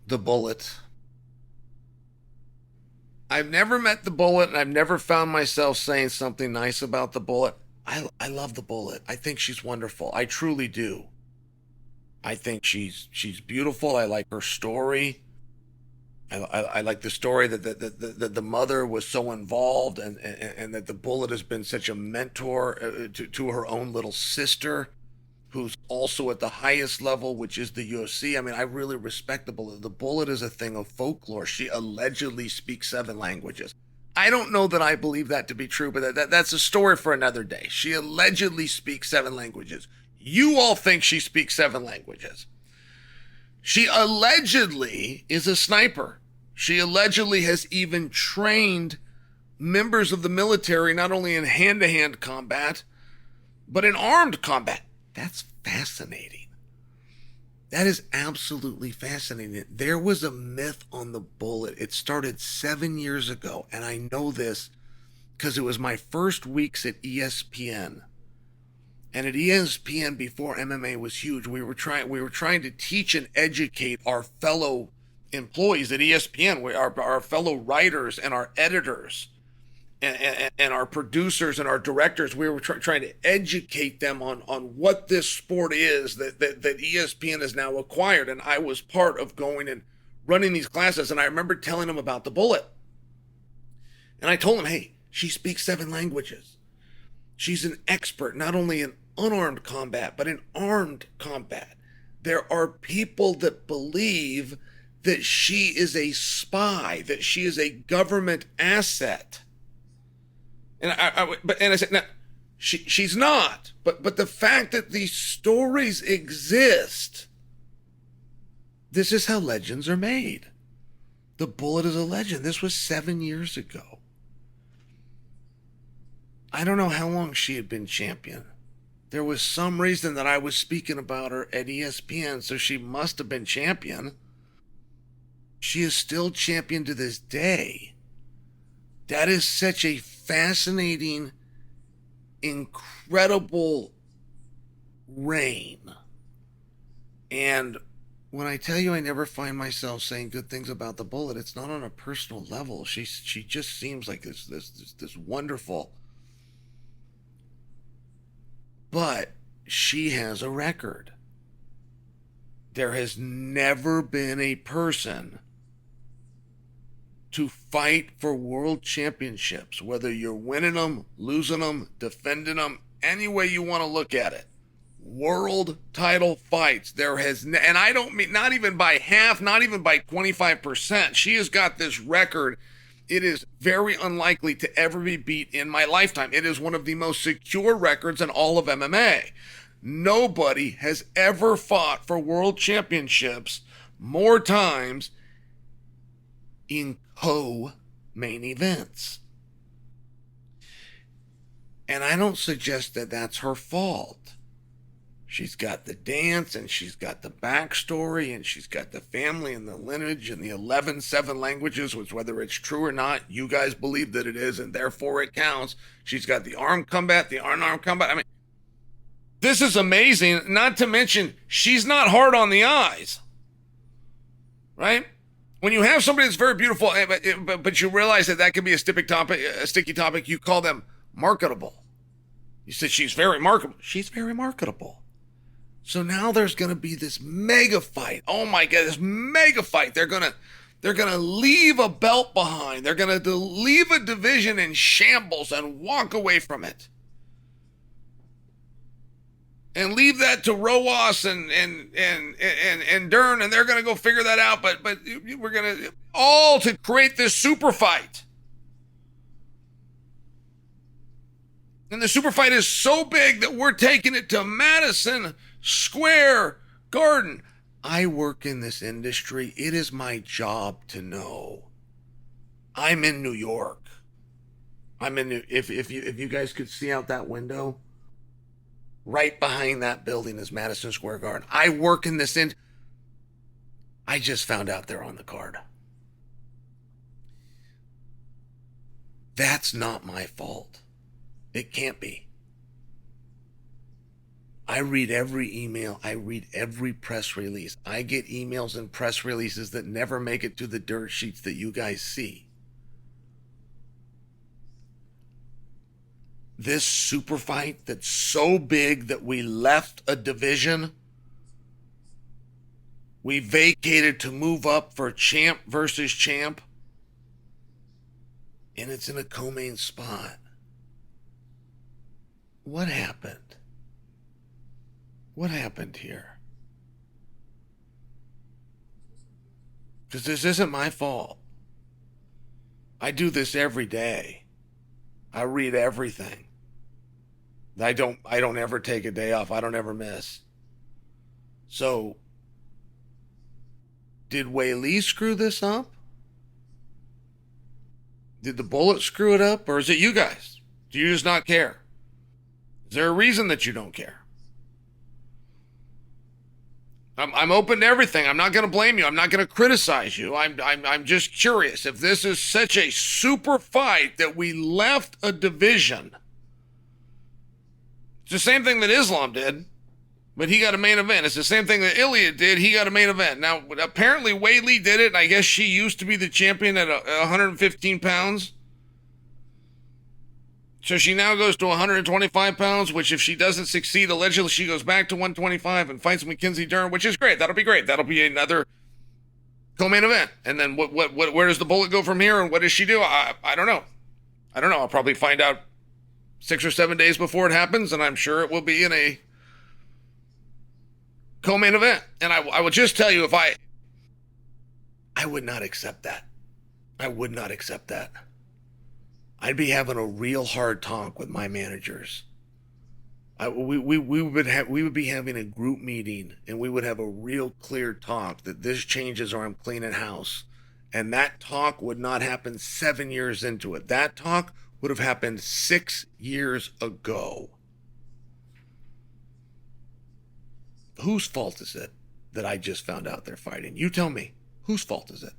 The Bullet. I've never met the Bullet, and I've never found myself saying something nice about the Bullet. I love the Bullet. I think she's wonderful. I truly do. I think she's beautiful. I like her story. I like the story that the mother was so involved, and that the Bullet has been such a mentor to her own little sister, who's also at the highest level, which is the UFC. I mean, I really respect the Bullet. The Bullet is a thing of folklore. She allegedly speaks 7 languages. I don't know that I believe that to be true, but that's a story for another day. She allegedly speaks 7 languages. You all think she speaks 7 languages. She allegedly is a sniper. She allegedly has even trained members of the military, not only in hand to hand combat, but in armed combat. That's fascinating. That is absolutely fascinating. There was a myth on the Bullet. It started 7 years ago, and I know this because it was my first weeks at ESPN. And at ESPN, before MMA was huge, we were trying to teach and educate our fellow employees at ESPN, our fellow writers and our editors and our producers and our directors. We were trying to educate them on what this sport is that ESPN has now acquired. And I was part of going and running these classes. And I remember telling them about the Bullet. And I told them, hey, she speaks 7 languages. She's an expert, not only in unarmed combat, but in armed combat. There are people that believe that she is a spy, that she is a government asset. And I said, no, she's not. But the fact that these stories exist, this is how legends are made. The Bullet is a legend. This was 7 years ago. I don't know how long she had been champion. There was some reason that I was speaking about her at ESPN, so she must have been champion. She is still champion to this day. That is such a fascinating, incredible reign. And when I tell you I never find myself saying good things about the Bullet, it's not on a personal level. She just seems like this wonderful. But she has a record. There has never been a person to fight for world championships, whether you're winning them, losing them, defending them, any way you want to look at it. World title fights. There has, and I don't mean not even by half, not even by 25%. She has got this record. It is very unlikely to ever be beat in my lifetime. It is one of the most secure records in all of MMA. Nobody has ever fought for world championships more times in co-main events. And I don't suggest that that's her fault. She's got the dance, and she's got the backstory, and she's got the family and the lineage and the 7 languages, which, whether it's true or not, you guys believe that it is, and therefore it counts. She's got the armed combat, the unarmed combat. I mean, this is amazing. Not to mention, she's not hard on the eyes, right? When you have somebody that's very beautiful, but you realize that can be a sticky topic, you call them marketable. You said she's very marketable. She's very marketable. So now there's going to be this mega fight. Oh my God, this mega fight. They're going to leave a belt behind. They're going to leave a division in shambles and walk away from it. And leave that to Roas and Dern, and they're going to go figure that out. But we're going to all to create this super fight. And the super fight is so big that we're taking it to Madison Square Garden. I work in this industry. It is my job to know. I'm in New York. If you guys could see out that window, right behind that building is Madison Square Garden. I work in this I just found out they're on the card. That's not my fault. It can't be. I read every email. I read every press release. I get emails and press releases that never make it to the dirt sheets that you guys see. This super fight that's so big that we left a division. We vacated to move up for champ versus champ. And it's in a co-main spot. What happened? What happened here? Because this isn't my fault. I do this every day. I read everything. I don't ever take a day off. I don't ever miss. So, did Wei Lee screw this up? Did the bullet screw it up? Or is it you guys? Do you just not care? Is there a reason that you don't care? I'm open to everything. I'm not going to blame you. I'm not going to criticize you. I'm just curious. If this is such a super fight that we left a division, it's the same thing that Islam did, but he got a main event. It's the same thing that Ilya did. He got a main event. Now, apparently Wei Lee did it, and I guess she used to be the champion at 115 pounds. So she now goes to 125 pounds, which if she doesn't succeed, allegedly she goes back to 125 and fights Mackenzie Dern, which is great. That'll be great. That'll be another co-main event. And then where does the bullet go from here, and what does she do? I don't know. I don't know. I'll probably find out 6 or 7 days before it happens, and I'm sure it will be in a co-main event. And I will just tell you, if I would not accept that. I would not accept that. I'd be having a real hard talk with my managers. We would be having a group meeting, and we would have a real clear talk that this changes or I'm cleaning house. And that talk would not happen 7 years into it. That talk would have happened 6 years ago. Whose fault is it that I just found out they're fighting? You tell me. Whose fault is it?